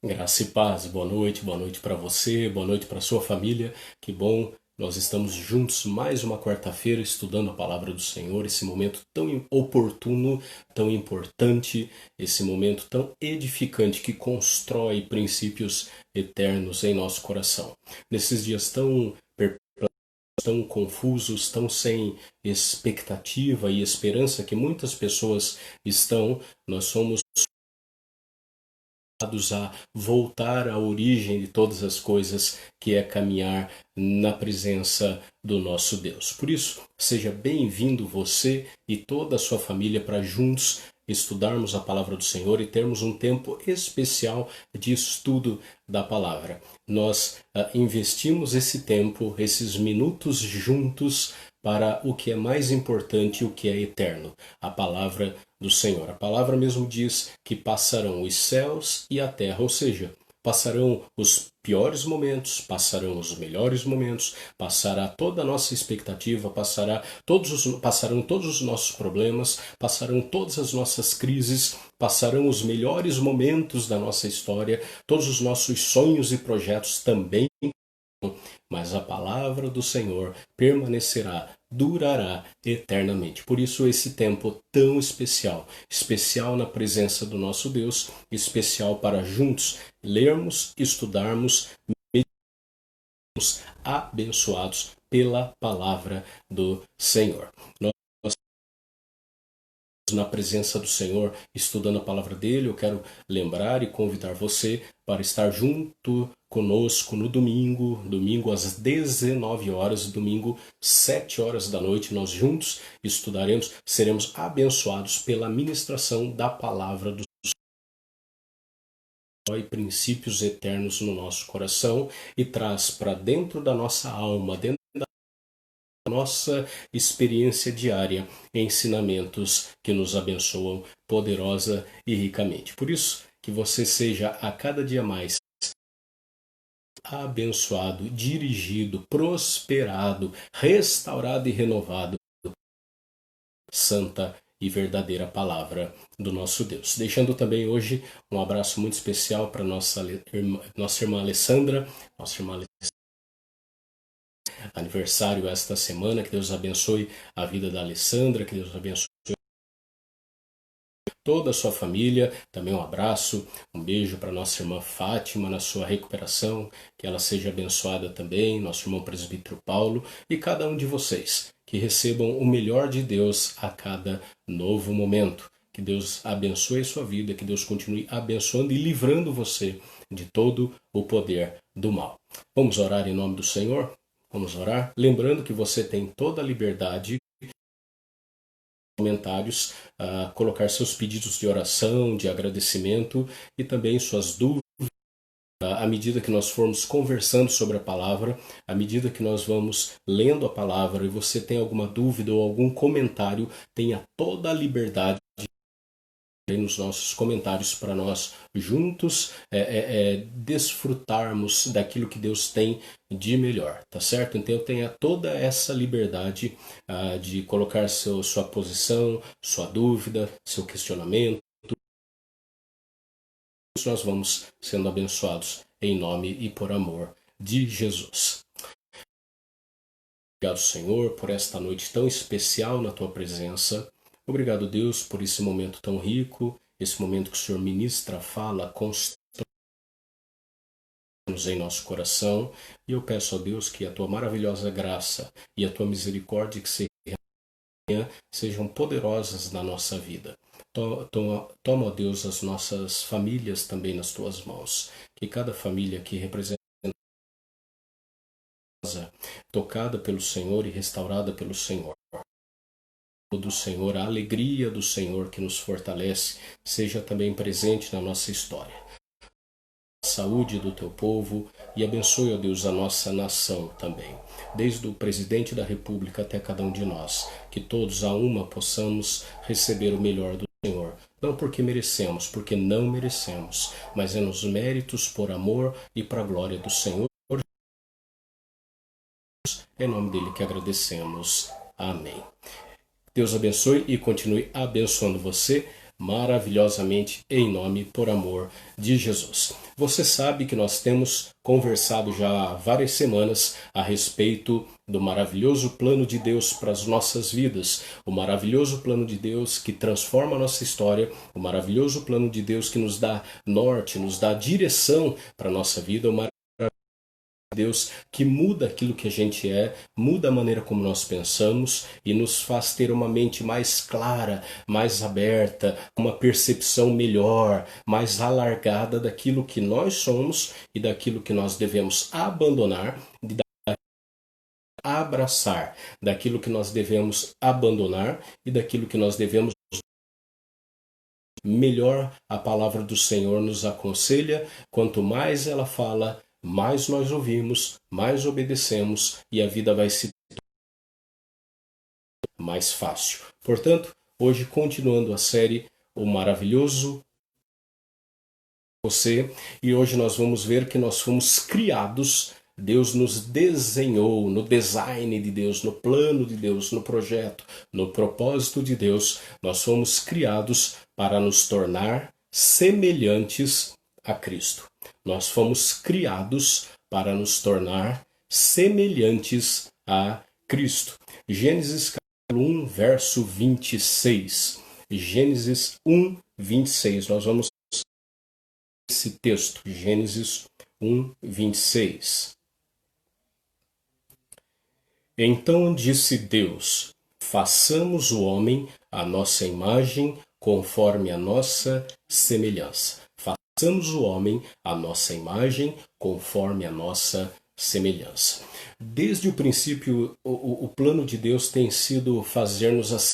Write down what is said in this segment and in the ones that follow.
Graça e paz, boa noite para você, boa noite para sua família. Que bom, nós estamos juntos mais uma quarta-feira estudando a palavra do Senhor, esse momento tão oportuno, tão importante, esse momento tão edificante que constrói princípios eternos em nosso coração. Nesses dias tão confusos, tão sem expectativa e esperança que muitas pessoas estão, nós somos a voltar à origem de todas as coisas, que é caminhar na presença do nosso Deus. Por isso, seja bem-vindo você e toda a sua família para juntos estudarmos a palavra do Senhor e termos um tempo especial de estudo da palavra. Nós investimos esse tempo, esses minutos juntos para o que é mais importante, o que é eterno, a palavra do Senhor. A palavra mesmo diz que passarão os céus e a terra, ou seja, passarão os piores momentos, passarão os melhores momentos, passará toda a nossa expectativa, passarão todos os nossos problemas, passarão todas as nossas crises, passarão os melhores momentos da nossa história, todos os nossos sonhos e projetos também, mas a palavra do Senhor permanecerá, durará eternamente. Por isso esse tempo tão especial, especial na presença do nosso Deus, especial para juntos lermos, estudarmos, abençoados pela palavra do Senhor. Nós na presença do Senhor, estudando a palavra dele, eu quero lembrar e convidar você para estar junto conosco no domingo às 19 horas, domingo 7 horas da noite, nós juntos estudaremos, seremos abençoados pela ministração da palavra do Senhor e princípios eternos no nosso coração e traz para dentro da nossa alma, dentro nossa experiência diária, ensinamentos que nos abençoam poderosa e ricamente. Por isso, que você seja a cada dia mais abençoado, dirigido, prosperado, restaurado e renovado, santa e verdadeira palavra do nosso Deus. Deixando também hoje um abraço muito especial para nossa irmã Alessandra, aniversário esta semana. Que Deus abençoe a vida da Alessandra, que Deus abençoe toda a sua família. Também um abraço, um beijo para nossa irmã Fátima na sua recuperação, que ela seja abençoada também, nosso irmão presbítero Paulo e cada um de vocês, que recebam o melhor de Deus a cada novo momento. Que Deus abençoe a sua vida, que Deus continue abençoando e livrando você de todo o poder do mal. Vamos orar em nome do Senhor? Vamos orar? Lembrando que você tem toda a liberdade comentários, colocar seus pedidos de oração, de agradecimento e também suas dúvidas. À medida que nós formos conversando sobre a palavra, à medida que nós vamos lendo a palavra e você tem alguma dúvida ou algum comentário, tenha toda a liberdade nos nossos comentários para nós juntos desfrutarmos daquilo que Deus tem de melhor, tá certo? Então tenha toda essa liberdade de colocar sua posição, sua dúvida, seu questionamento. Nós vamos sendo abençoados em nome e por amor de Jesus. Obrigado, Senhor, por esta noite tão especial na tua presença. Obrigado, Deus, por esse momento tão rico, esse momento que o Senhor ministra, fala, constrói em nosso coração. E eu peço a Deus que a tua maravilhosa graça e a tua misericórdia que sejam poderosas na nossa vida. Toma, ó Deus, as nossas famílias também nas tuas mãos. Que cada família aqui representa tocada pelo Senhor e restaurada pelo Senhor. Do Senhor, a alegria do Senhor que nos fortalece, seja também presente na nossa história. A saúde do teu povo e abençoe, ó Deus, a nossa nação também, desde o presidente da República até cada um de nós, que todos a uma possamos receber o melhor do Senhor, não porque merecemos, porque não merecemos, mas é nos méritos por amor e para a glória do Senhor. É em nome dele que agradecemos. Amém. Deus abençoe e continue abençoando você. maravilhosamente em nome, por amor de Jesus. Você sabe que nós temos conversado já há várias semanas a respeito do maravilhoso plano de Deus para as nossas vidas, o maravilhoso plano de Deus que transforma a nossa história, o maravilhoso plano de Deus que nos dá norte, nos dá direção para a nossa vida, o Deus que muda aquilo que a gente é, muda a maneira como nós pensamos e nos faz ter uma mente mais clara, mais aberta, uma percepção melhor, mais alargada daquilo que nós somos e daquilo que nós devemos abandonar, abraçar, daquilo que nós devemos abandonar e daquilo que nós devemos melhor. A palavra do Senhor nos aconselha, quanto mais ela fala, mais nós ouvimos, mais obedecemos e a vida vai se tornar mais fácil. Portanto, hoje continuando a série O Maravilhoso Você, e hoje nós vamos ver que nós fomos criados, Deus nos desenhou no design de Deus, no plano de Deus, no projeto, no propósito de Deus, nós fomos criados para nos tornar semelhantes a Cristo. Nós fomos criados para nos tornar semelhantes a Cristo. Gênesis capítulo 1, verso 26. Gênesis 1, 26. Nós vamos esse texto, Gênesis 1, 26. Então disse Deus: façamos o homem à nossa imagem, conforme a nossa semelhança. Façamos o homem à nossa imagem, conforme a nossa semelhança. Desde o princípio, o plano de Deus tem sido fazer-nos a seu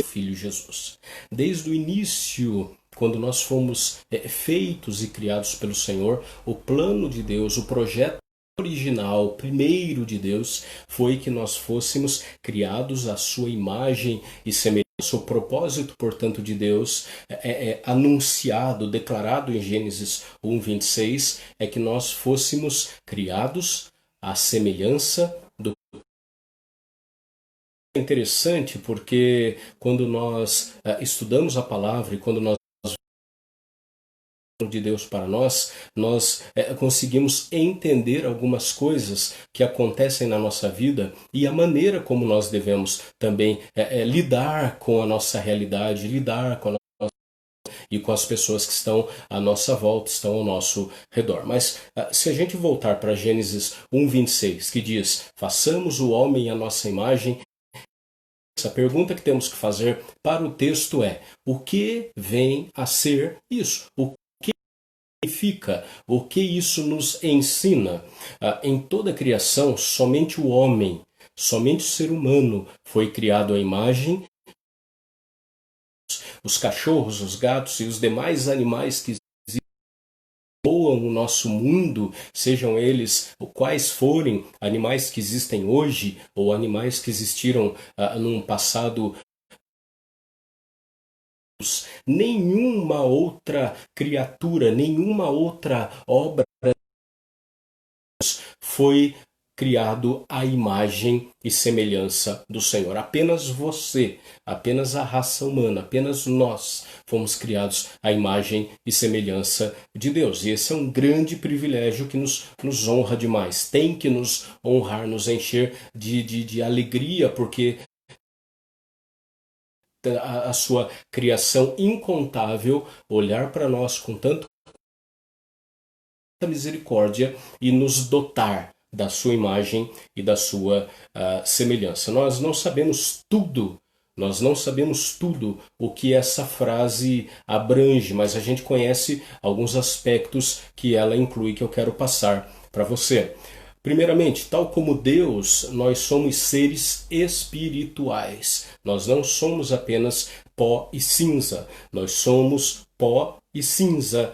Filho Jesus. Desde o início, quando nós fomos feitos e criados pelo Senhor, o plano de Deus, o projeto original, primeiro de Deus, foi que nós fôssemos criados à sua imagem e semelhança. O propósito, portanto, de Deus anunciado, declarado em Gênesis 1, 26, é que nós fôssemos criados à semelhança do. É interessante porque quando nós estudamos a palavra e quando nós de Deus para nós conseguimos entender algumas coisas que acontecem na nossa vida e a maneira como nós devemos também lidar com a nossa realidade, lidar com a nossa e com as pessoas que estão à nossa volta, estão ao nosso redor. Mas se a gente voltar para Gênesis 1, 26, que diz: façamos o homem à nossa imagem, essa pergunta que temos que fazer para o texto é: o que vem a ser isso? O significa? O que isso nos ensina? Em toda a criação, somente o homem, somente o ser humano foi criado à imagem. Os cachorros, os gatos e os demais animais que voam no nosso mundo, sejam eles quais forem, animais que existem hoje ou animais que existiram num passado, nenhuma outra criatura, nenhuma outra obra foi criado à imagem e semelhança do Senhor. Apenas você, apenas a raça humana, apenas nós fomos criados à imagem e semelhança de Deus. E esse é um grande privilégio que nos honra demais. Tem que nos honrar, nos encher de alegria, porque a sua criação incontável olhar para nós com tanta misericórdia e nos dotar da sua imagem e da sua semelhança. Nós não sabemos tudo, o que essa frase abrange, mas a gente conhece alguns aspectos que ela inclui que eu quero passar para você. Primeiramente, tal como Deus, nós somos seres espirituais. Nós não somos apenas pó e cinza. Nós somos pó e cinza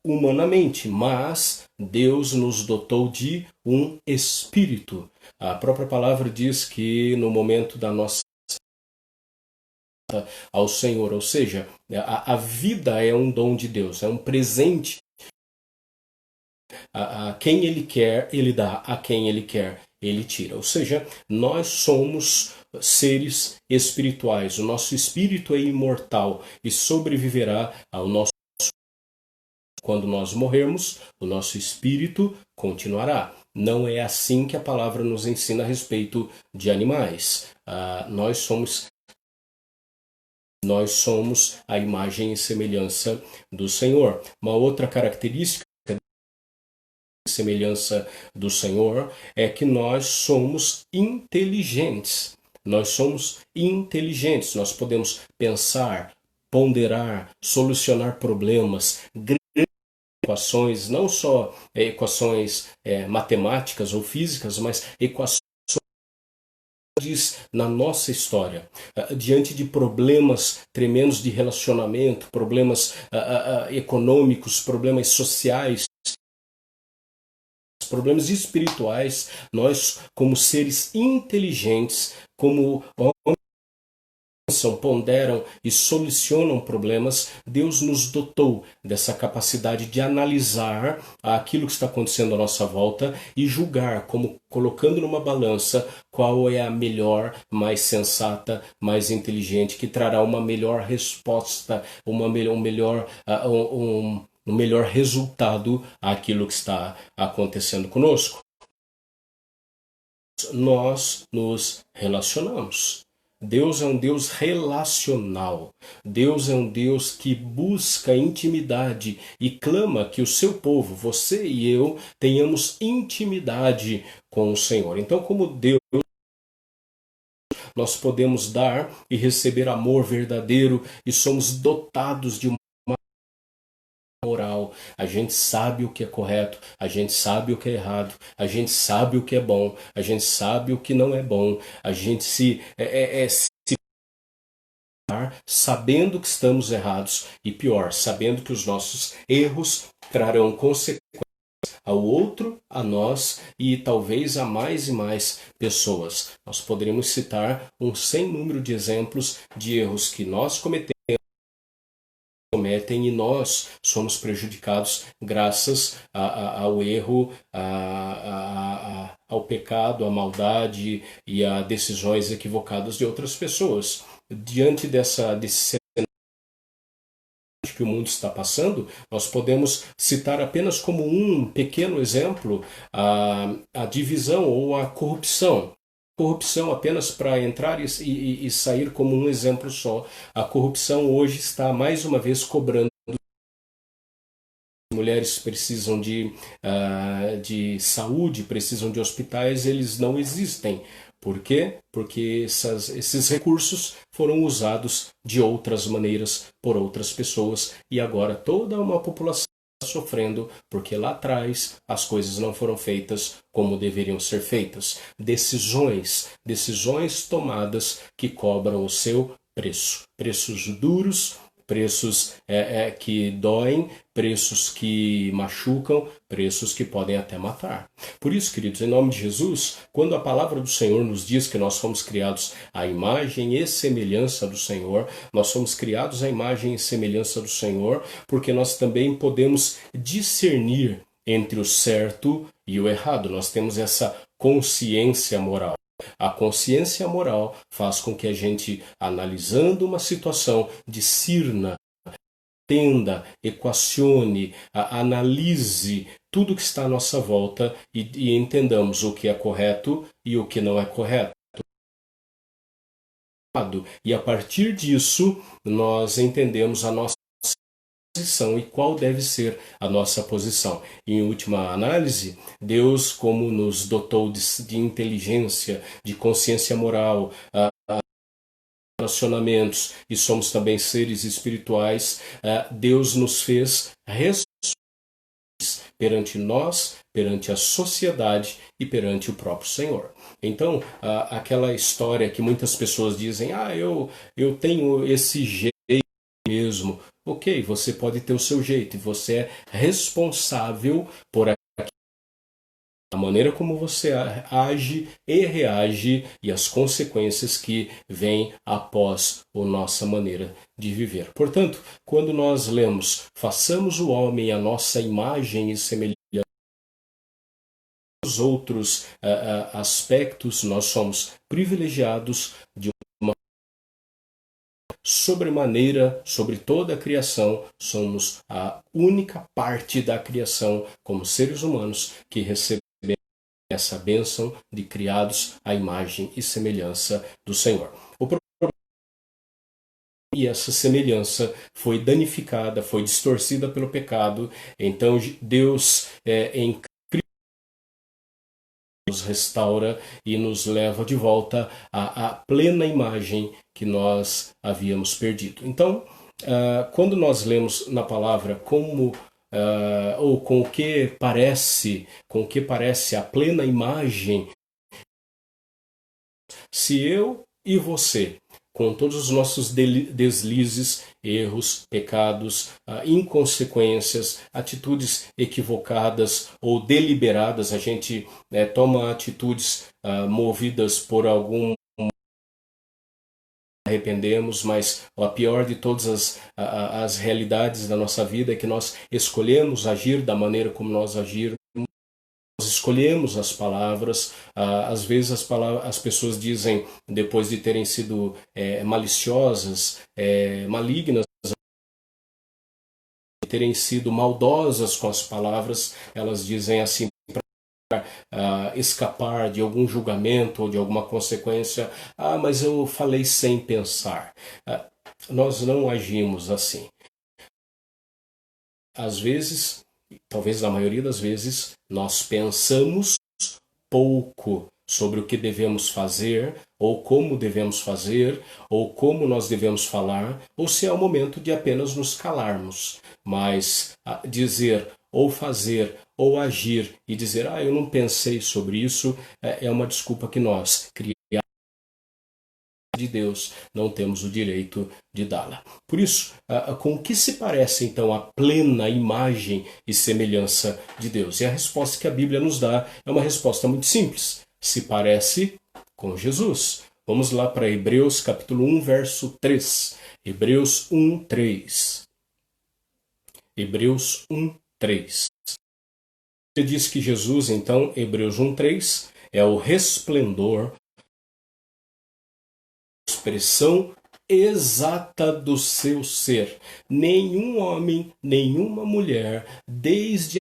humanamente, mas Deus nos dotou de um espírito. A própria palavra diz que no momento da nossa ao Senhor, ou seja, a vida é um dom de Deus, é um presente. A quem Ele quer, Ele dá. A quem Ele quer, Ele tira. Ou seja, nós somos seres espirituais. O nosso espírito é imortal e sobreviverá ao nosso. Quando nós morrermos, o nosso espírito continuará. Não é assim que a palavra nos ensina a respeito de animais. Nós somos a imagem e semelhança do Senhor. Uma outra característica e semelhança do Senhor é que nós somos inteligentes. Nós somos inteligentes. Nós podemos pensar, ponderar, solucionar problemas, equações, não só equações matemáticas ou físicas, mas equações na nossa história, diante de problemas tremendos de relacionamento, problemas econômicos, problemas sociais, problemas espirituais, nós, como seres inteligentes, como ponderam e solucionam problemas, Deus nos dotou dessa capacidade de analisar aquilo que está acontecendo à nossa volta e julgar, como colocando numa balança qual é a melhor, mais sensata, mais inteligente, que trará uma melhor resposta, um melhor resultado àquilo que está acontecendo conosco. Nós nos relacionamos. Deus é um Deus relacional. Deus é um Deus que busca intimidade e clama que o seu povo, você e eu, tenhamos intimidade com o Senhor. Então, como Deus, nós podemos dar e receber amor verdadeiro e somos dotados de uma moral. A gente sabe o que é correto, a gente sabe o que é errado, a gente sabe o que é bom, a gente sabe o que não é bom, a gente se sabendo que estamos errados e pior, sabendo que os nossos erros trarão consequências ao outro, a nós e talvez a mais e mais pessoas. Nós poderíamos citar um sem número de exemplos de erros que nós cometem e nós somos prejudicados graças ao erro, ao pecado, à maldade e a decisões equivocadas de outras pessoas. Diante desse cenário que o mundo está passando, nós podemos citar apenas como um pequeno exemplo a divisão ou a corrupção. Corrupção, apenas para entrar e sair como um exemplo só. A corrupção hoje está mais uma vez cobrando. Mulheres precisam de saúde, precisam de hospitais, eles não existem. Por quê? Porque esses recursos foram usados de outras maneiras por outras pessoas e agora toda uma população está sofrendo porque lá atrás as coisas não foram feitas como deveriam ser feitas. Decisões tomadas que cobram o seu preço. Preços duros, preços que doem, preços que machucam, preços que podem até matar. Por isso, queridos, em nome de Jesus, quando a palavra do Senhor nos diz que nós fomos criados à imagem e semelhança do Senhor, nós somos criados à imagem e semelhança do Senhor, porque nós também podemos discernir entre o certo e o errado. Nós temos essa consciência moral. A consciência moral faz com que a gente, analisando uma situação, discirna, entenda, equacione, analise tudo que está à nossa volta e entendamos o que é correto e o que não é correto. E a partir disso, nós entendemos a nossa posição e qual deve ser a nossa posição. Em última análise, Deus, como nos dotou de inteligência, de consciência moral, relacionamentos e somos também seres espirituais, Deus nos fez responsáveis perante nós, perante a sociedade e perante o próprio Senhor. Então, aquela história que muitas pessoas dizem, eu tenho esse jeito mesmo. Ok, você pode ter o seu jeito e você é responsável por a maneira como você age e reage e as consequências que vêm após a nossa maneira de viver. Portanto, quando nós lemos, façamos o homem a nossa imagem e semelhança, os outros aspectos, nós somos privilegiados de uma sobremaneira sobre toda a criação. Somos a única parte da criação, como seres humanos, que recebemos essa bênção de criados à imagem e semelhança do Senhor. E essa semelhança foi danificada, foi distorcida pelo pecado. Então Deus em Cristo nos restaura e nos leva de volta à plena imagem que nós havíamos perdido. Então, quando nós lemos na palavra como ou com o que parece a plena imagem, se eu e você, com todos os nossos deslizes, erros, pecados, inconsequências, atitudes equivocadas ou deliberadas, a gente toma atitudes movidas por algum arrependemos, mas a pior de todas as realidades da nossa vida é que nós escolhemos agir da maneira como nós agirmos. Nós escolhemos as palavras. Às vezes as pessoas dizem, depois de terem sido maliciosas, malignas, de terem sido maldosas com as palavras, elas dizem assim, para escapar de algum julgamento ou de alguma consequência: mas eu falei sem pensar. Nós não agimos assim. Às vezes, talvez na maioria das vezes, nós pensamos pouco sobre o que devemos fazer, ou como devemos fazer, ou como nós devemos falar, ou se é o momento de apenas nos calarmos. Mas dizer ou fazer ou agir e dizer, eu não pensei sobre isso, é uma desculpa que nós, criados de Deus, não temos o direito de dá-la. Por isso, com o que se parece então a plena imagem e semelhança de Deus? E a resposta que a Bíblia nos dá é uma resposta muito simples. Se parece com Jesus. Vamos lá para Hebreus capítulo 1, verso 3. Hebreus 1, 3. Hebreus 1, 3. Ele diz que Jesus, então, Hebreus 1, 3, é o resplendor, expressão exata do seu ser. Nenhum homem, nenhuma mulher, desde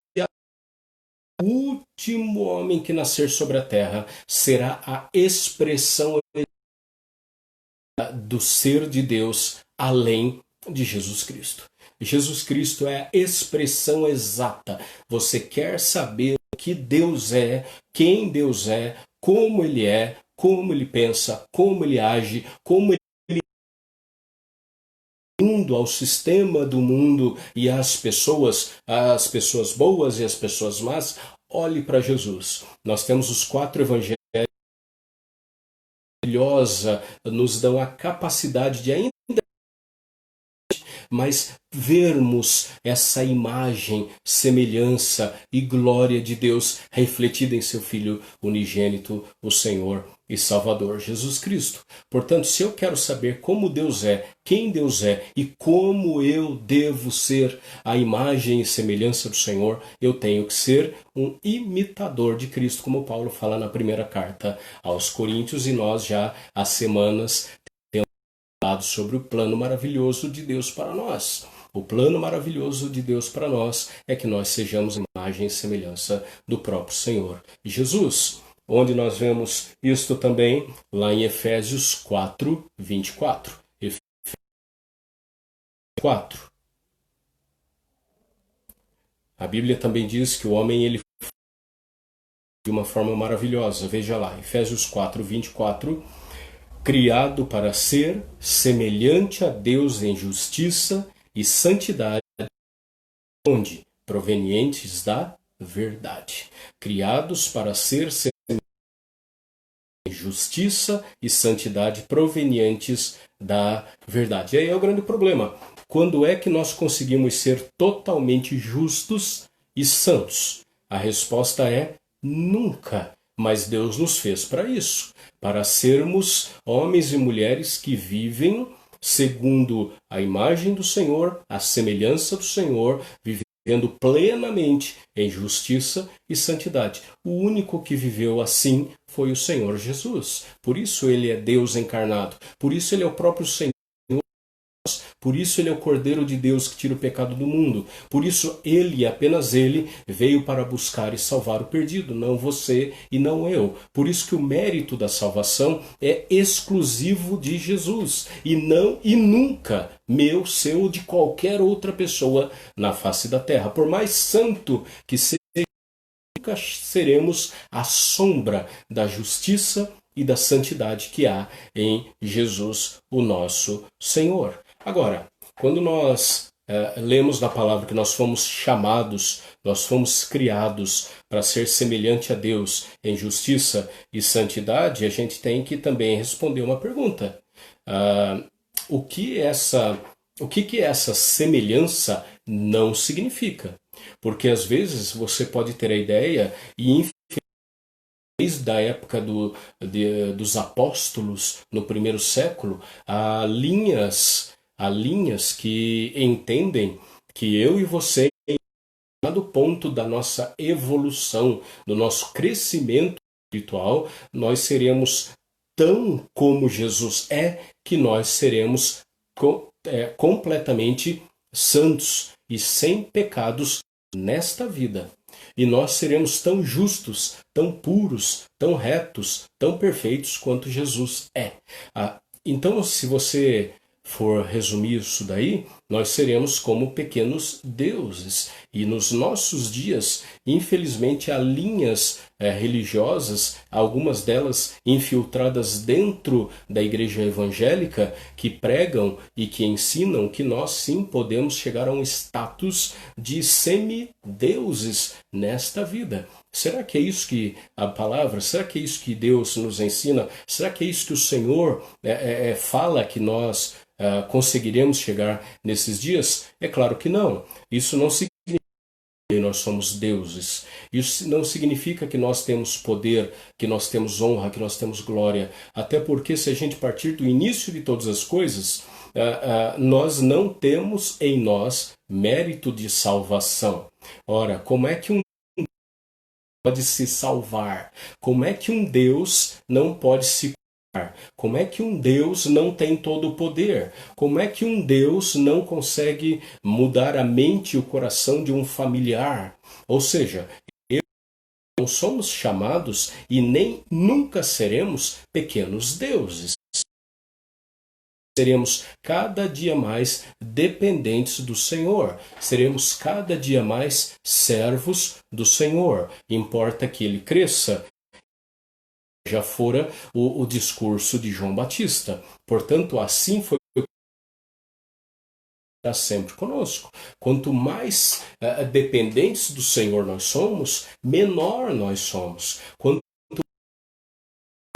o último homem que nascer sobre a terra, será a expressão do ser de Deus além de Jesus Cristo. Jesus Cristo é a expressão exata. Você quer saber o que Deus é, quem Deus é, como Ele pensa, como Ele age, como Ele mundo, ao sistema do mundo e às pessoas boas e as pessoas más. Olhe para Jesus. Nós temos os 4 evangelhos maravilhosa, nos dão a capacidade de ainda mas vermos essa imagem, semelhança e glória de Deus refletida em seu Filho unigênito, o Senhor e Salvador Jesus Cristo. Portanto, se eu quero saber como Deus é, quem Deus é e como eu devo ser a imagem e semelhança do Senhor, eu tenho que ser um imitador de Cristo, como Paulo fala na primeira carta aos Coríntios, e nós já há semanas sobre o plano maravilhoso de Deus para nós. O plano maravilhoso de Deus para nós é que nós sejamos imagem e semelhança do próprio Senhor Jesus. Onde nós vemos isto também lá em Efésios 4, 24. Efésios 4. A Bíblia também diz que o homem ele de uma forma maravilhosa. Veja lá, Efésios 4, 24. Criado para ser semelhante a Deus em justiça e santidade, onde? Provenientes da verdade. Criados para ser semelhantes em justiça e santidade provenientes da verdade. E aí é o grande problema. Quando é que nós conseguimos ser totalmente justos e santos? A resposta é nunca. Mas Deus nos fez para isso, para sermos homens e mulheres que vivem segundo a imagem do Senhor, a semelhança do Senhor, vivendo vivendo plenamente em justiça e santidade. O único que viveu assim foi o Senhor Jesus. Por isso ele é Deus encarnado. Por isso ele é o próprio Senhor. Por isso ele é o Cordeiro de Deus que tira o pecado do mundo. Por isso ele, apenas ele, veio para buscar e salvar o perdido, não você e não eu. Por isso que o mérito da salvação é exclusivo de Jesus e não e nunca meu, seu ou de qualquer outra pessoa na face da terra. Por mais santo que seja, nunca seremos a sombra da justiça e da santidade que há em Jesus, o nosso Senhor. Agora, quando nós lemos na palavra que nós fomos chamados, nós fomos criados para ser semelhante a Deus em justiça e santidade, a gente tem que também responder uma pergunta. O que essa semelhança não significa? Porque às vezes você pode ter a ideia, e desde a época dos apóstolos no primeiro século, há linhas que entendem que eu e você, em dado ponto da nossa evolução, do nosso crescimento espiritual, nós seremos tão como Jesus é, que nós seremos completamente santos e sem pecados nesta vida. E nós seremos tão justos, tão puros, tão retos, tão perfeitos quanto Jesus é. Então, se você for resumir isso daí, nós seremos como pequenos deuses. E nos nossos dias, infelizmente, há linhas religiosas, algumas delas infiltradas dentro da igreja evangélica, que pregam e que ensinam que nós sim podemos chegar a um status de semideuses nesta vida. Será que é isso que a palavra, será que é isso que Deus nos ensina? Será que é isso que o Senhor fala que nós conseguiremos chegar nesses dias? É claro que não. Isso não significa que nós somos deuses. Isso não significa que nós temos poder, que nós temos honra, que nós temos glória. Até porque se a gente partir do início de todas as coisas, nós não temos em nós mérito de salvação. Ora, como é que um pode se salvar? Como é que um Deus não pode se curar? Como é que um Deus não tem todo o poder? Como é que um Deus não consegue mudar a mente e o coração de um familiar? Ou seja, não somos chamados e nem nunca seremos pequenos deuses. Seremos cada dia mais dependentes do Senhor. Seremos cada dia mais servos do Senhor. Importa que ele cresça. Já fora o discurso de João Batista. Portanto, assim foi sempre conosco. Quanto mais dependentes do Senhor nós somos, menor nós somos. Quanto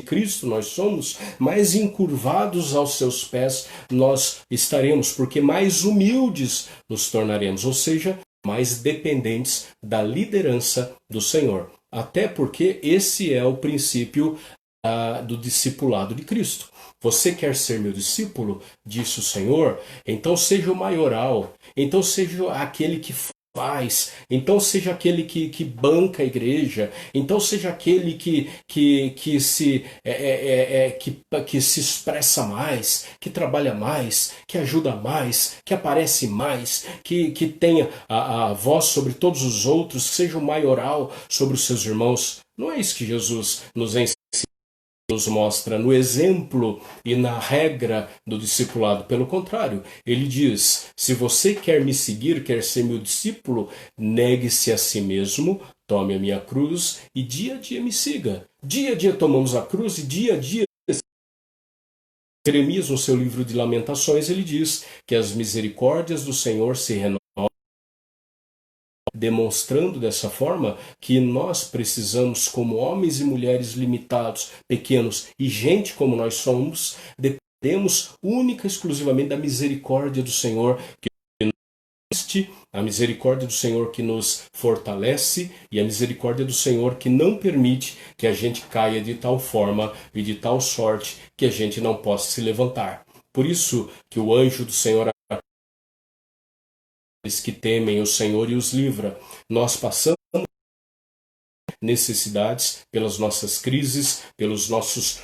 Cristo nós somos, mais encurvados aos seus pés nós estaremos, porque mais humildes nos tornaremos, ou seja, mais dependentes da liderança do Senhor. Até porque esse é o princípio do discipulado de Cristo. Você quer ser meu discípulo? Disse o Senhor. Então seja o maioral. Então seja aquele que faz. Então seja aquele que banca a igreja. Então seja aquele que se expressa mais, que trabalha mais, que ajuda mais, que aparece mais, que tenha a voz sobre todos os outros, que seja o maioral sobre os seus irmãos. Não é isso que Jesus nos ensina, nos mostra no exemplo e na regra do discipulado. Pelo contrário, ele diz: se você quer me seguir, quer ser meu discípulo, negue-se a si mesmo, tome a minha cruz e dia a dia me siga. Dia a dia tomamos a cruz e dia a dia. Jeremias, no seu livro de Lamentações, ele diz que as misericórdias do Senhor se renovam, demonstrando dessa forma que nós precisamos, como homens e mulheres limitados, pequenos e gente como nós somos, dependemos única e exclusivamente da misericórdia do Senhor, que existe, a misericórdia do Senhor que nos fortalece e a misericórdia do Senhor que não permite que a gente caia de tal forma e de tal sorte que a gente não possa se levantar. Por isso que o anjo do Senhor daqueles que temem o Senhor e os livra. Nós passamos necessidades, pelas nossas crises, pelos nossos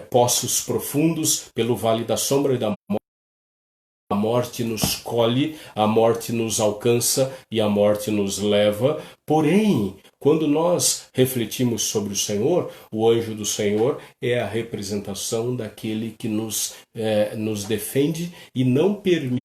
poços profundos, pelo vale da sombra e da morte. A morte nos colhe, a morte nos alcança e a morte nos leva. Porém, quando nós refletimos sobre o Senhor, o anjo do Senhor é a representação daquele que nos defende e não permite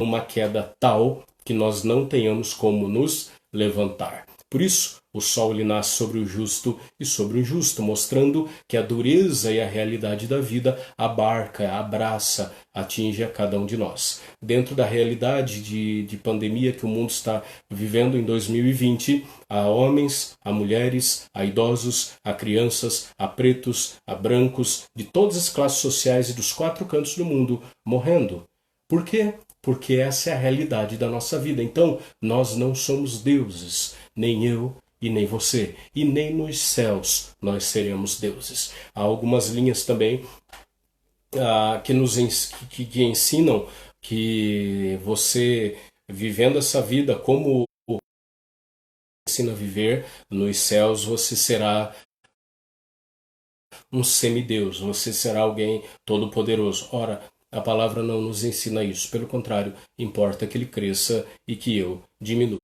uma queda tal que nós não tenhamos como nos levantar. Por isso, o sol ele nasce sobre o justo e sobre o injusto, mostrando que a dureza e a realidade da vida abarca, abraça, atinge a cada um de nós. Dentro da realidade de pandemia que o mundo está vivendo em 2020, há homens, há mulheres, há idosos, há crianças, há pretos, há brancos, de todas as classes sociais e dos 4 cantos do mundo morrendo. Por quê? Porque essa é a realidade da nossa vida. Então, nós não somos deuses, nem eu e nem você, e nem nos céus nós seremos deuses. Há algumas linhas também que ensinam que você, vivendo essa vida como ensina a viver, nos céus você será um semideus, você será alguém todo-poderoso. Ora, a palavra não nos ensina isso. Pelo contrário, importa que ele cresça e que eu diminua.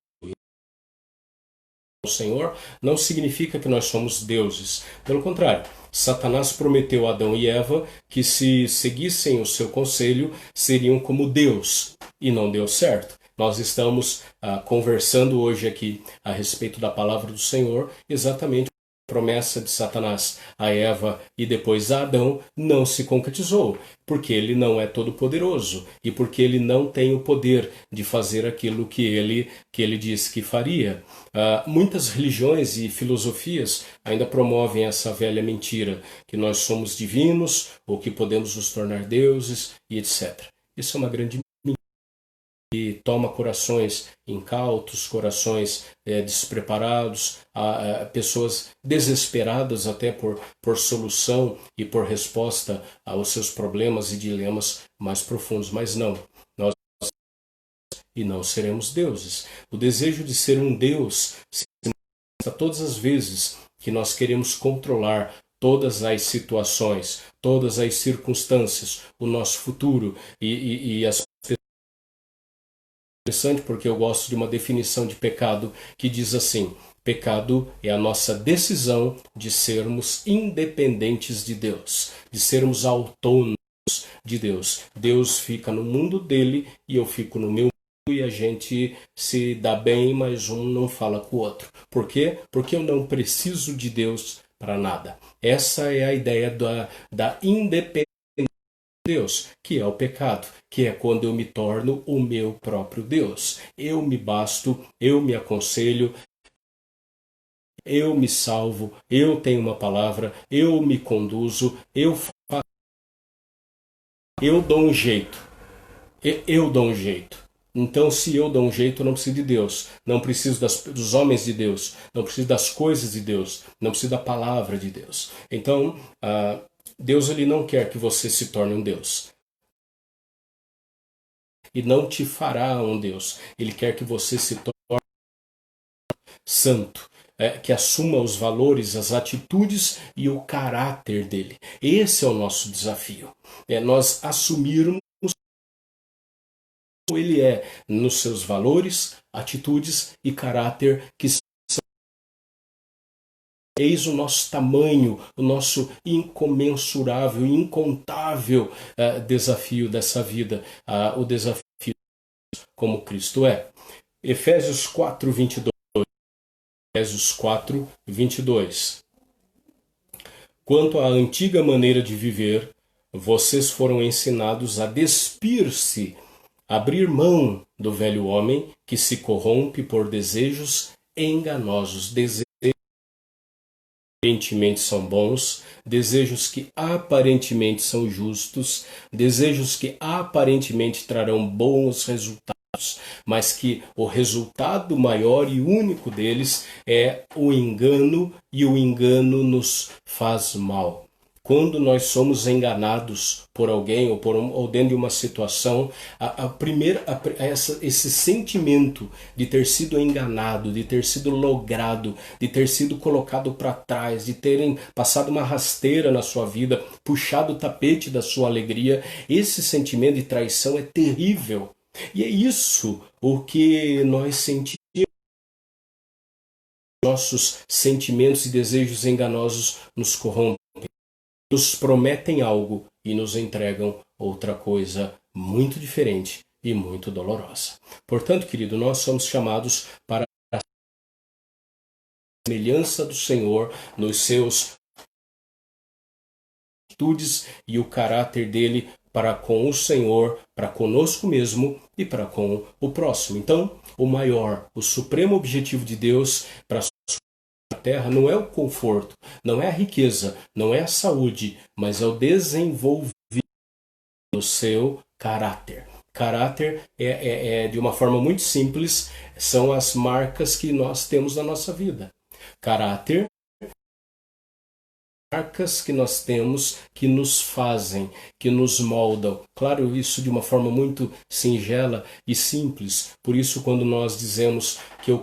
O Senhor não significa que nós somos deuses. Pelo contrário, Satanás prometeu a Adão e Eva que se seguissem o seu conselho, seriam como Deus. E não deu certo. Nós estamos conversando hoje aqui a respeito da palavra do Senhor, exatamente promessa de Satanás a Eva e depois a Adão não se concretizou, porque ele não é todo poderoso e porque ele não tem o poder de fazer aquilo que ele disse que faria. Muitas religiões e filosofias ainda promovem essa velha mentira, que nós somos divinos ou que podemos nos tornar deuses e etc. Isso é uma grande que toma corações incautos, corações despreparados, pessoas desesperadas até por solução e por resposta aos seus problemas e dilemas mais profundos. Mas não, nós e não seremos deuses. O desejo de ser um Deus se manifesta todas as vezes que nós queremos controlar todas as situações, todas as circunstâncias, o nosso futuro e as interessante porque eu gosto de uma definição de pecado que diz assim: pecado é a nossa decisão de sermos independentes de Deus, de sermos autônomos de Deus. Deus fica no mundo dele e eu fico no meu mundo e a gente se dá bem, mas um não fala com o outro. Por quê? Porque eu não preciso de Deus para nada. Essa é a ideia da independência Deus, que é o pecado, que é quando eu me torno o meu próprio Deus. Eu me basto, eu me aconselho, eu me salvo, eu tenho uma palavra, eu me conduzo, eu dou um jeito. Eu dou um jeito. Então, se eu dou um jeito, eu não preciso de Deus, não preciso dos homens de Deus, não preciso das coisas de Deus, não preciso da palavra de Deus. Então, Deus ele não quer que você se torne um Deus. E não te fará um Deus. Ele quer que você se torne santo. Que assuma os valores, as atitudes e o caráter dele. Esse é o nosso desafio. É nós assumirmos como ele é nos seus valores, atitudes e caráter que eis o nosso tamanho, o nosso incomensurável, incontável desafio dessa vida, o desafio como Cristo é. Efésios 4, 22. Efésios 4, 22. Quanto à antiga maneira de viver, vocês foram ensinados a despir-se, abrir mão do velho homem que se corrompe por desejos enganosos, desejos aparentemente são bons, desejos que aparentemente são justos, desejos que aparentemente trarão bons resultados, mas que o resultado maior e único deles é o engano, e o engano nos faz mal. quando nós somos enganados por alguém ou dentro de uma situação, esse sentimento de ter sido enganado, de ter sido logrado, de ter sido colocado para trás, de terem passado uma rasteira na sua vida, puxado o tapete da sua alegria, esse sentimento de traição é terrível. E é isso o que nós sentimos. Nossos sentimentos e desejos enganosos nos corrompem, nos prometem algo e nos entregam outra coisa muito diferente e muito dolorosa. Portanto, querido, nós somos chamados para a semelhança do Senhor nos seus atitudes e o caráter dele para com o Senhor, para conosco mesmo e para com o próximo. Então, o maior, o supremo objetivo de Deus para a terra não é o conforto, não é a riqueza, não é a saúde, mas é o desenvolvimento do seu caráter. Caráter de uma forma muito simples, são as marcas que nós temos na nossa vida. Caráter, marcas que nós temos que nos fazem, que nos moldam. Claro, isso de uma forma muito singela e simples. Por isso, quando nós dizemos que eu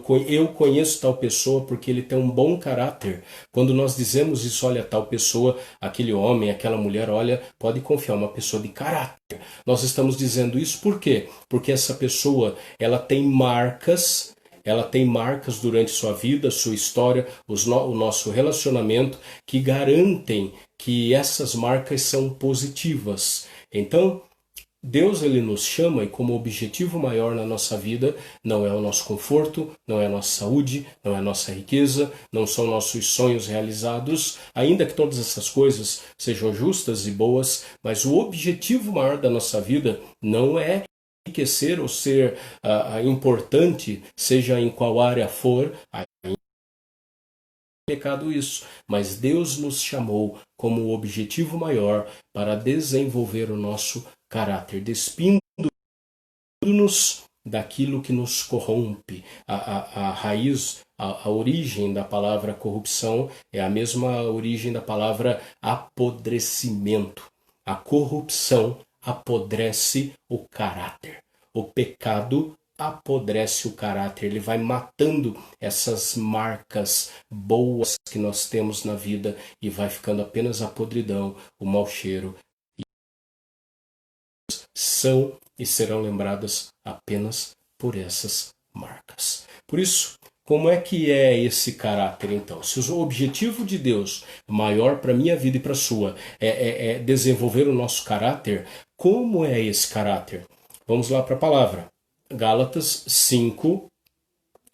conheço tal pessoa porque ele tem um bom caráter, quando nós dizemos isso, olha, tal pessoa, aquele homem, aquela mulher, olha, pode confiar, uma pessoa de caráter. Nós estamos dizendo isso por quê? Porque essa pessoa, ela tem marcas durante sua vida, sua história, o nosso relacionamento, que garantem que essas marcas são positivas. Então, Deus ele nos chama e como objetivo maior na nossa vida não é o nosso conforto, não é a nossa saúde, não é a nossa riqueza, não são nossos sonhos realizados, ainda que todas essas coisas sejam justas e boas, mas o objetivo maior da nossa vida não é enriquecer ou ser importante, seja em qual área for, pecado isso, mas Deus nos chamou como o objetivo maior para desenvolver o nosso caráter, despindo-nos daquilo que nos corrompe. A raiz, a origem da palavra corrupção é a mesma origem da palavra apodrecimento. A corrupção apodrece o caráter. O pecado apodrece o caráter, ele vai matando essas marcas boas que nós temos na vida e vai ficando apenas a podridão, o mau cheiro. São e serão lembradas apenas por essas marcas. Por isso, como é que é esse caráter então? Se o objetivo de Deus maior para a minha vida e para a sua é desenvolver o nosso caráter, como é esse caráter? Vamos lá para a palavra. Gálatas 5,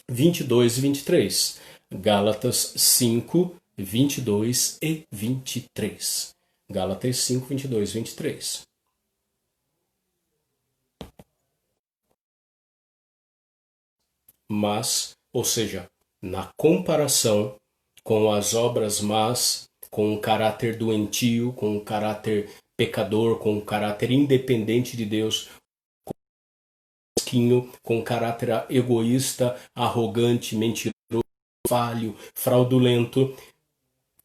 22 e 23. Gálatas 5, 22 e 23. Gálatas 5, 22 e 23. Mas, ou seja, na comparação com as obras más, com o caráter doentio, com o caráter pecador, com o caráter independente de Deus, com caráter egoísta, arrogante, mentiroso, falho, fraudulento.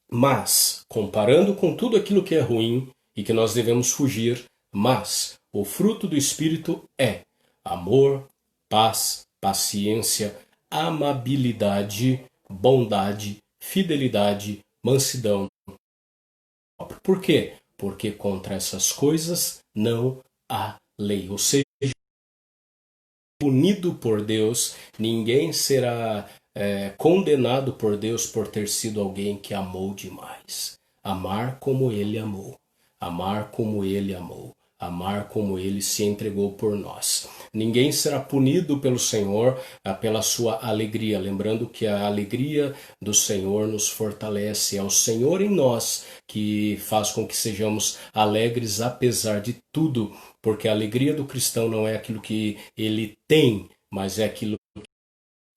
Mas, comparando com tudo aquilo que é ruim e que nós devemos fugir, mas o fruto do Espírito é amor, paz, paciência, amabilidade, bondade, fidelidade, mansidão. Por quê? Porque contra essas coisas não há lei. Ou seja, punido por Deus, ninguém será condenado por Deus por ter sido alguém que amou demais. Amar como ele amou. Amar como ele amou. Amar como ele se entregou por nós. Ninguém será punido pelo Senhor pela sua alegria. Lembrando que a alegria do Senhor nos fortalece. É o Senhor em nós que faz com que sejamos alegres apesar de tudo. Porque a alegria do cristão não é aquilo que ele tem, mas é aquilo que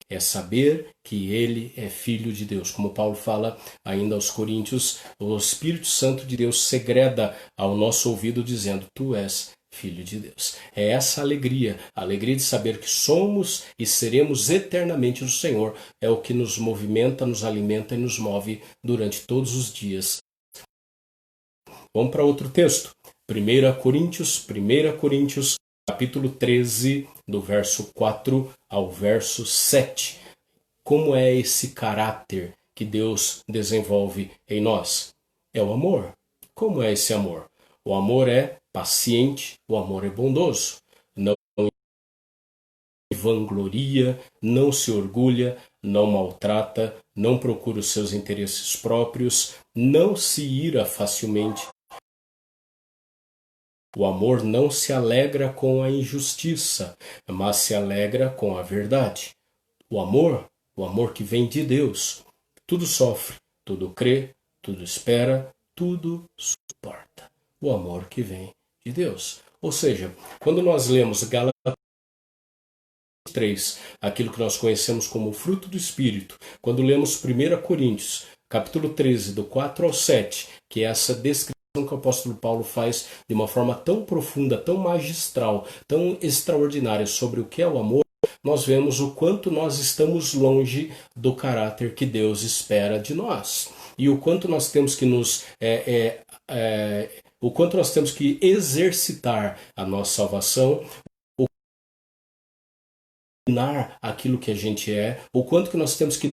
é saber que ele é filho de Deus. Como Paulo fala ainda aos Coríntios, o Espírito Santo de Deus segreda ao nosso ouvido dizendo, tu és filho de Deus. É essa alegria, a alegria de saber que somos e seremos eternamente do Senhor, é o que nos movimenta, nos alimenta e nos move durante todos os dias Vamos para outro texto. 1 Coríntios, capítulo 13, do verso 4 ao verso 7. Como é esse caráter que Deus desenvolve em nós? É o amor. Como é esse amor? O amor é paciente, o amor é bondoso. Não se vangloria, não se orgulha, não maltrata, não procura os seus interesses próprios, não se ira facilmente. O amor não se alegra com a injustiça, mas se alegra com a verdade. O amor que vem de Deus, tudo sofre, tudo crê, tudo espera, tudo suporta. O amor que vem de Deus. Ou seja, quando nós lemos Gálatas 3, aquilo que nós conhecemos como o fruto do Espírito, quando lemos 1 Coríntios, capítulo 13, do 4 ao 7, que é essa descrição que o apóstolo Paulo faz de uma forma tão profunda, tão magistral, tão extraordinária sobre o que é o amor, nós vemos o quanto nós estamos longe do caráter que Deus espera de nós. E o quanto nós temos que o quanto nós temos que exercitar a nossa salvação, aquilo que a gente é, o quanto que nós temos que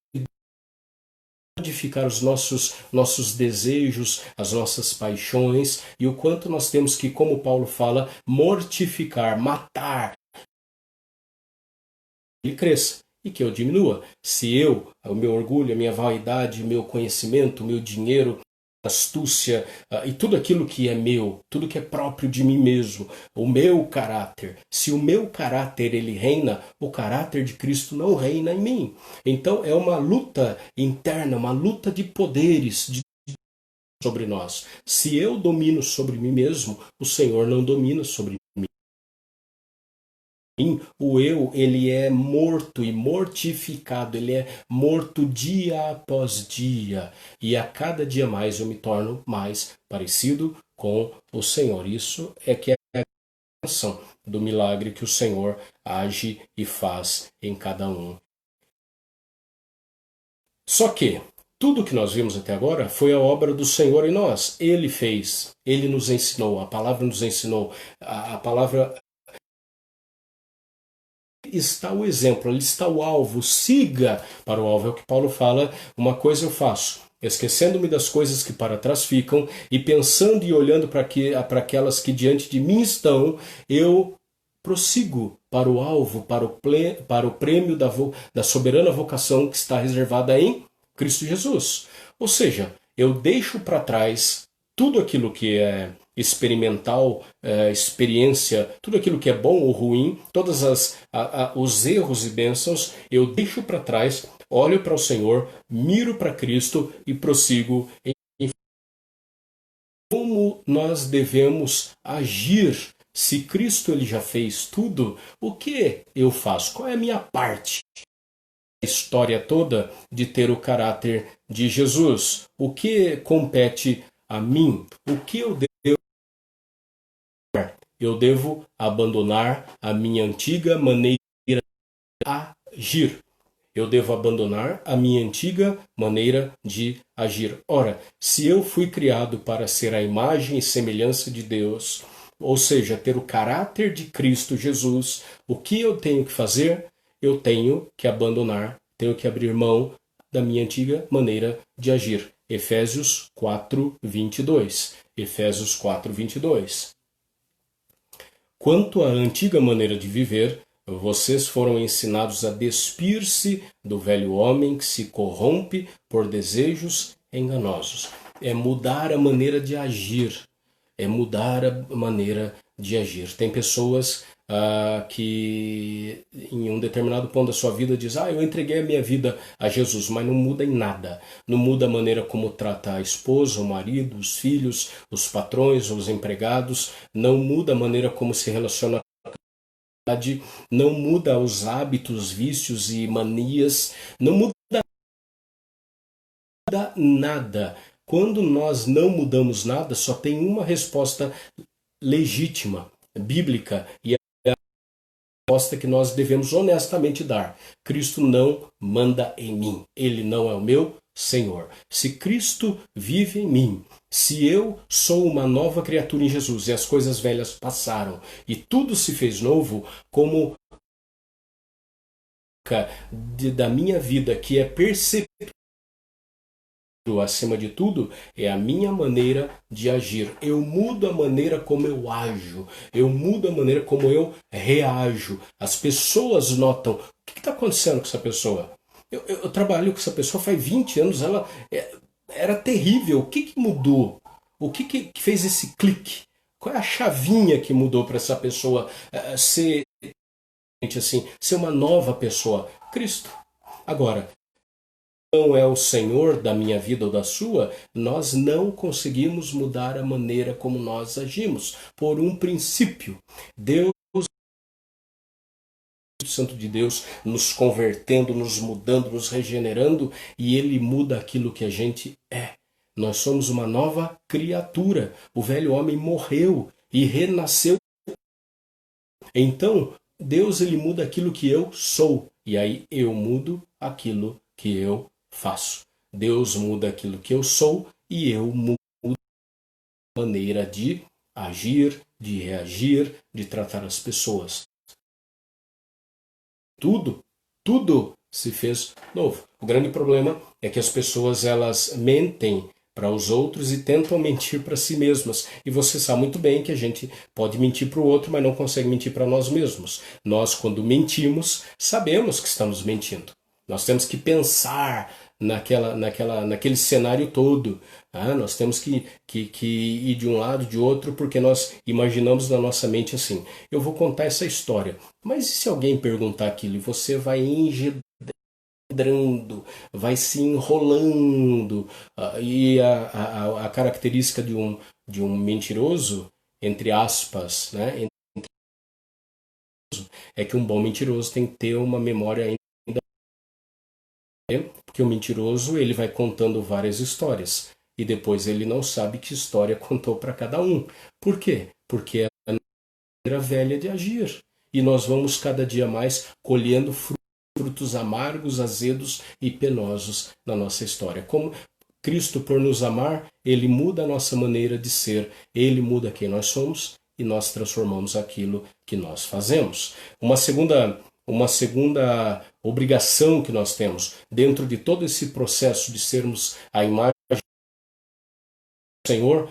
modificar os nossos desejos, as nossas paixões, e o quanto nós temos que, como Paulo fala, mortificar, matar, ele cresça e que eu diminua. Se o meu orgulho, a minha vaidade, o meu conhecimento, o meu dinheiro, astúcia e tudo aquilo que é meu, tudo que é próprio de mim mesmo, o meu caráter, se o meu caráter ele reina, o caráter de Cristo não reina em mim. Então é uma luta interna, uma luta de poderes sobre nós. Se eu domino sobre mim mesmo, o Senhor não domina sobre mim. O eu, ele é morto e mortificado, ele é morto dia após dia. E a cada dia mais eu me torno mais parecido com o Senhor. Isso é que é a intenção do milagre que o Senhor age e faz em cada um. Só que tudo que nós vimos até agora foi a obra do Senhor em nós. Ele fez, ele nos ensinou, a palavra nos ensinou, a palavra está o exemplo, ali está o alvo, siga para o alvo, é o que Paulo fala, uma coisa eu faço, esquecendo-me das coisas que para trás ficam e pensando e olhando para aquelas que diante de mim estão, eu prossigo para o alvo, para o prêmio da soberana vocação que está reservada em Cristo Jesus. Ou seja, eu deixo para trás tudo aquilo que é experimental, experiência, tudo aquilo que é bom ou ruim, todos os erros e bênçãos, eu deixo para trás, olho para o Senhor, miro para Cristo e prossigo em como nós devemos agir. Se Cristo ele já fez tudo, o que eu faço? Qual é a minha parte? A história toda de ter o caráter de Jesus. O que compete a mim? O que eu devo? Eu devo abandonar a minha antiga maneira de agir. Eu devo abandonar a minha antiga maneira de agir. Ora, se eu fui criado para ser a imagem e semelhança de Deus, ou seja, ter o caráter de Cristo Jesus, o que eu tenho que fazer? Eu tenho que abandonar, tenho que abrir mão da minha antiga maneira de agir. Efésios 4:22. Efésios 4:22. Quanto à antiga maneira de viver, vocês foram ensinados a despir-se do velho homem que se corrompe por desejos enganosos. É mudar a maneira de agir. É mudar a maneira de agir. Tem pessoas que em um determinado ponto da sua vida diz, eu entreguei a minha vida a Jesus, mas não muda em nada. Não muda a maneira como trata a esposa, o marido, os filhos, os patrões, os empregados. Não muda a maneira como se relaciona com a comunidade. Não muda os hábitos, vícios e manias. Não muda nada. Quando nós não mudamos nada, só tem uma resposta legítima, bíblica, e é a resposta que nós devemos honestamente dar. Cristo não manda em mim. Ele não é o meu Senhor. Se Cristo vive em mim, se eu sou uma nova criatura em Jesus e as coisas velhas passaram e tudo se fez novo, como da minha vida que é perceptível acima de tudo, é a minha maneira de agir. Eu mudo a maneira como eu ajo, eu mudo a maneira como eu reajo. As pessoas notam o que está acontecendo com essa pessoa. Eu trabalho com essa pessoa faz 20 anos, ela era terrível. O que mudou? O que fez esse clique? Qual é a chavinha que mudou para essa pessoa ser assim, ser uma nova pessoa? Cristo. Agora, não é o Senhor da minha vida ou da sua, nós não conseguimos mudar a maneira como nós agimos, por um princípio. Deus, o Santo de Deus, nos convertendo, nos mudando, nos regenerando, e Ele muda aquilo que a gente é. Nós somos uma nova criatura. O velho homem morreu e renasceu. Então, Deus ele muda aquilo que eu sou, e aí eu mudo aquilo que eu faço. Deus muda aquilo que eu sou e eu mudo a maneira de agir, de reagir, de tratar as pessoas. Tudo se fez novo. O grande problema é que as pessoas elas mentem para os outros e tentam mentir para si mesmas. E você sabe muito bem que a gente pode mentir para o outro, mas não consegue mentir para nós mesmos. Nós, quando mentimos, sabemos que estamos mentindo. Nós temos que pensar naquele cenário todo. Nós temos que ir de um lado, de outro, porque nós imaginamos na nossa mente assim. Eu vou contar essa história, mas e se alguém perguntar aquilo e você vai engendrando, vai se enrolando? E a característica de um mentiroso, entre aspas, né, é que um bom mentiroso tem que ter uma memória ainda. Porque o mentiroso ele vai contando várias histórias e depois ele não sabe que história contou para cada um. Por quê? Porque é a maneira velha de agir. E nós vamos cada dia mais colhendo frutos amargos, azedos e penosos na nossa história. Como Cristo, por nos amar, ele muda a nossa maneira de ser, ele muda quem nós somos e nós transformamos aquilo que nós fazemos. Uma segunda obrigação que nós temos dentro de todo esse processo de sermos a imagem do Senhor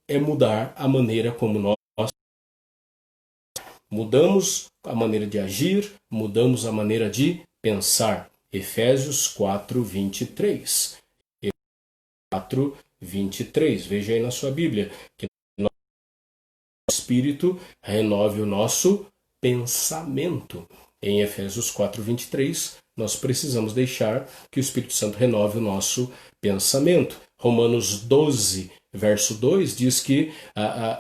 é mudar a maneira como nós mudamos a maneira de agir, mudamos a maneira de pensar. Efésios 4:23. 4:23. Veja aí na sua Bíblia que o Espírito renove o nosso pensamento. Em Efésios 4:23, nós precisamos deixar que o Espírito Santo renove o nosso pensamento. Romanos 12, verso 2 diz que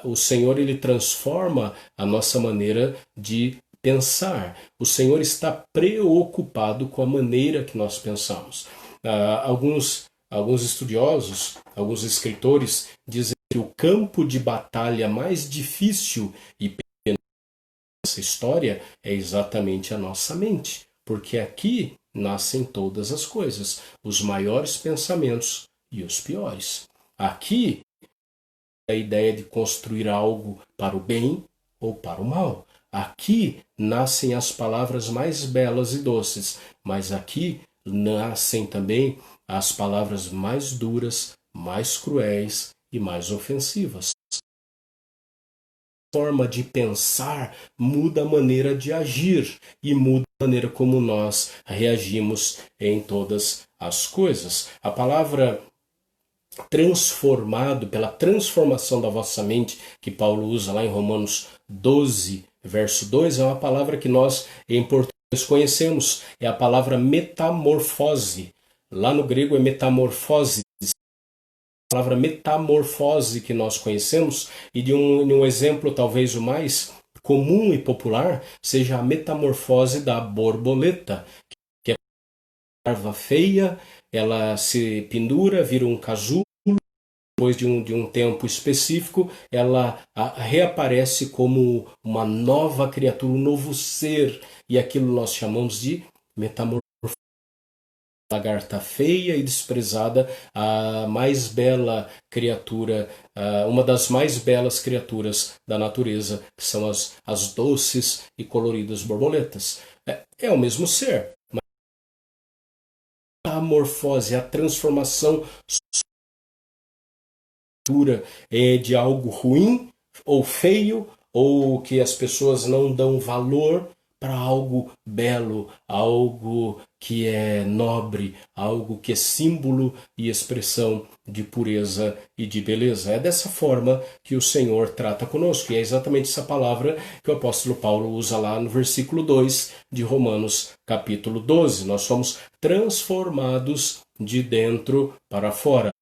o Senhor ele transforma a nossa maneira de pensar. O Senhor está preocupado com a maneira que nós pensamos. Alguns estudiosos, alguns escritores dizem que o campo de batalha mais difícil e essa história é exatamente a nossa mente, porque aqui nascem todas as coisas, os maiores pensamentos e os piores. Aqui é a ideia de construir algo para o bem ou para o mal. Aqui nascem as palavras mais belas e doces, mas aqui nascem também as palavras mais duras, mais cruéis e mais ofensivas. A forma de pensar muda a maneira de agir e muda a maneira como nós reagimos em todas as coisas. A palavra transformado, pela transformação da vossa mente, que Paulo usa lá em Romanos 12, verso 2, é uma palavra que nós em português conhecemos, é a palavra metamorfose. Lá no grego é metamorfose. A palavra metamorfose que nós conhecemos, e de um exemplo talvez o mais comum e popular, seja a metamorfose da borboleta, que é uma larva feia, ela se pendura, vira um casulo, depois de um tempo específico, ela reaparece como uma nova criatura, um novo ser, e aquilo nós chamamos de metamorfose. lagarta feia e desprezada, a mais bela criatura, uma das mais belas criaturas da natureza, que são as doces e coloridas borboletas. É o mesmo ser, mas a morfose, a transformação de algo ruim ou feio, ou que as pessoas não dão valor, para algo belo, algo que é nobre, algo que é símbolo e expressão de pureza e de beleza. É dessa forma que o Senhor trata conosco, e é exatamente essa palavra que o apóstolo Paulo usa lá no versículo 2 de Romanos capítulo 12. Nós somos transformados de dentro para fora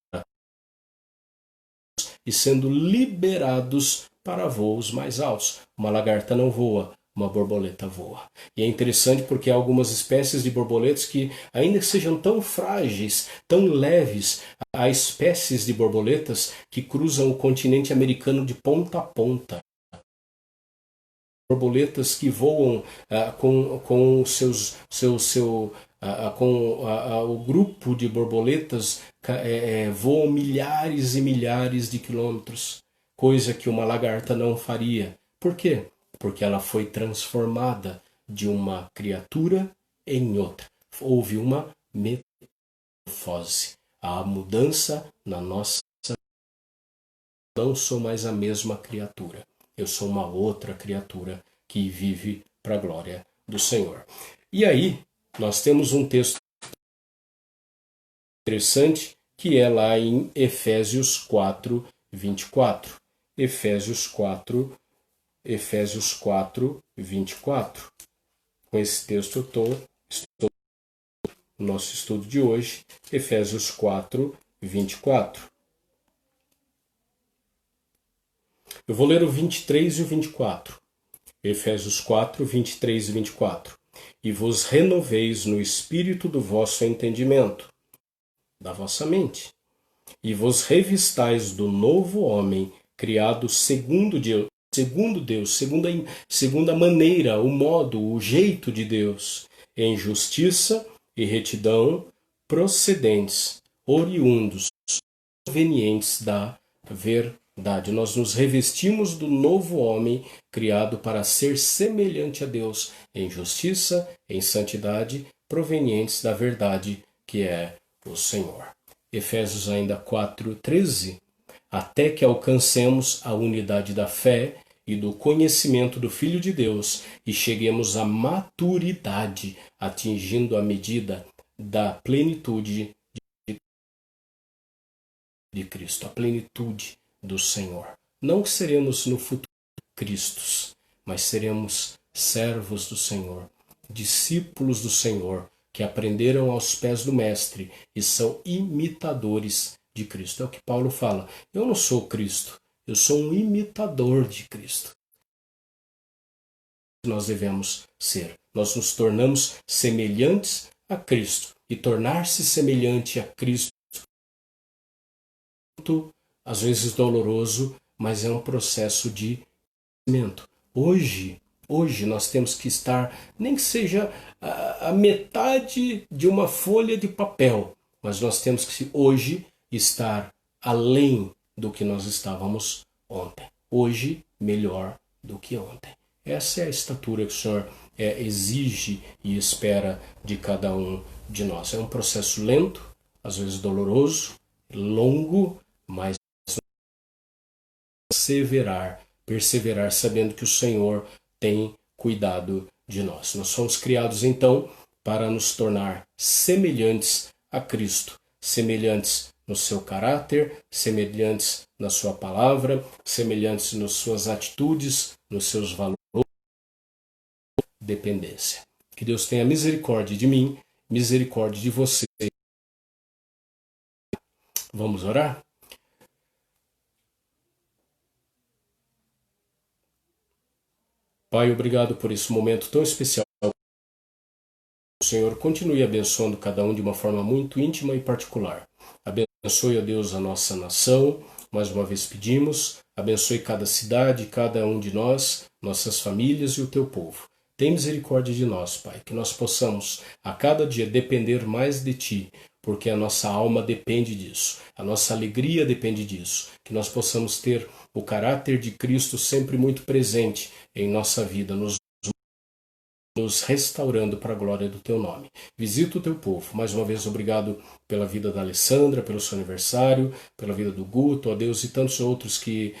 e sendo liberados para voos mais altos. Uma lagarta não voa, uma borboleta voa. E é interessante porque há algumas espécies de borboletas que, ainda que sejam tão frágeis, tão leves, há espécies de borboletas que cruzam o continente americano de ponta a ponta. Borboletas que voam com o grupo de borboletas voam milhares e milhares de quilômetros, coisa que uma lagarta não faria. Por quê? Porque ela foi transformada de uma criatura em outra. Houve uma metamorfose. A mudança na nossa vida. Não sou mais a mesma criatura. Eu sou uma outra criatura que vive para a glória do Senhor. E aí, nós temos um texto interessante que é lá em Efésios 4, 24. Efésios 4, 24. Com esse texto eu estou no nosso estudo de hoje, Efésios 4, 24. Eu vou ler o 23 e o 24. Efésios 4, 23 e 24. E vos renoveis no espírito do vosso entendimento, da vossa mente, e vos revistais do novo homem, criado segundo Deus, segundo a maneira, o modo, o jeito de Deus, em justiça e retidão, procedentes, oriundos, provenientes da verdade. Nós nos revestimos do novo homem, criado para ser semelhante a Deus, em justiça, em santidade, provenientes da verdade, que é o Senhor. Efésios ainda 4:13. Até que alcancemos a unidade da fé e do conhecimento do Filho de Deus e cheguemos à maturidade, atingindo a medida da plenitude de Cristo, a plenitude do Senhor. Não seremos no futuro Cristos, mas seremos servos do Senhor, discípulos do Senhor, que aprenderam aos pés do Mestre e são imitadores de Cristo. É o que Paulo fala. Eu não sou Cristo, eu sou um imitador de Cristo. Nós devemos ser. Nós nos tornamos semelhantes a Cristo. E tornar-se semelhante a Cristo, às vezes doloroso, mas é um processo de crescimento. Hoje nós temos que estar, nem que seja a metade de uma folha de papel, mas nós temos que hoje estar além do que nós estávamos ontem. Hoje, melhor do que ontem. Essa é a estatura que o Senhor exige e espera de cada um de nós. É um processo lento, às vezes doloroso, longo, mas perseverar sabendo que o Senhor tem cuidado de nós. Nós somos criados então para nos tornar semelhantes a Cristo, semelhantes no seu caráter, semelhantes na sua palavra, semelhantes nas suas atitudes, nos seus valores, dependência. Que Deus tenha misericórdia de mim, misericórdia de você. Vamos orar? Pai, obrigado por esse momento tão especial. O Senhor continue abençoando cada um de uma forma muito íntima e particular. Abençoe, ó Deus, a nossa nação. Mais uma vez pedimos. Abençoe cada cidade, cada um de nós, nossas famílias e o teu povo. Tem misericórdia de nós, Pai, que nós possamos a cada dia depender mais de Ti, porque a nossa alma depende disso, a nossa alegria depende disso, que nós possamos ter o caráter de Cristo sempre muito presente em nossa vida, nos restaurando para a glória do Teu nome. Visita o Teu povo. Mais uma vez, obrigado pela vida da Alessandra, pelo seu aniversário, pela vida do Guto, ó Deus, e tantos outros que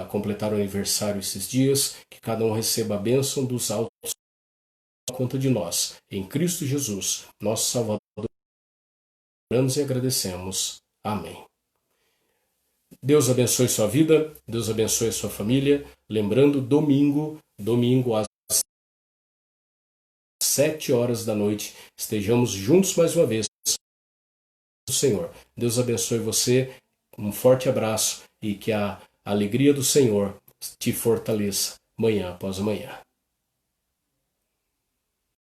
completaram aniversário esses dias, que cada um receba a bênção dos altos conta de nós. Em Cristo Jesus, nosso Salvador, oramos e agradecemos. Amém. Deus abençoe sua vida, Deus abençoe a sua família. Lembrando, domingo às 7 horas da noite, estejamos juntos mais uma vez. Senhor, Deus abençoe você, um forte abraço e que a alegria do Senhor te fortaleça manhã após amanhã.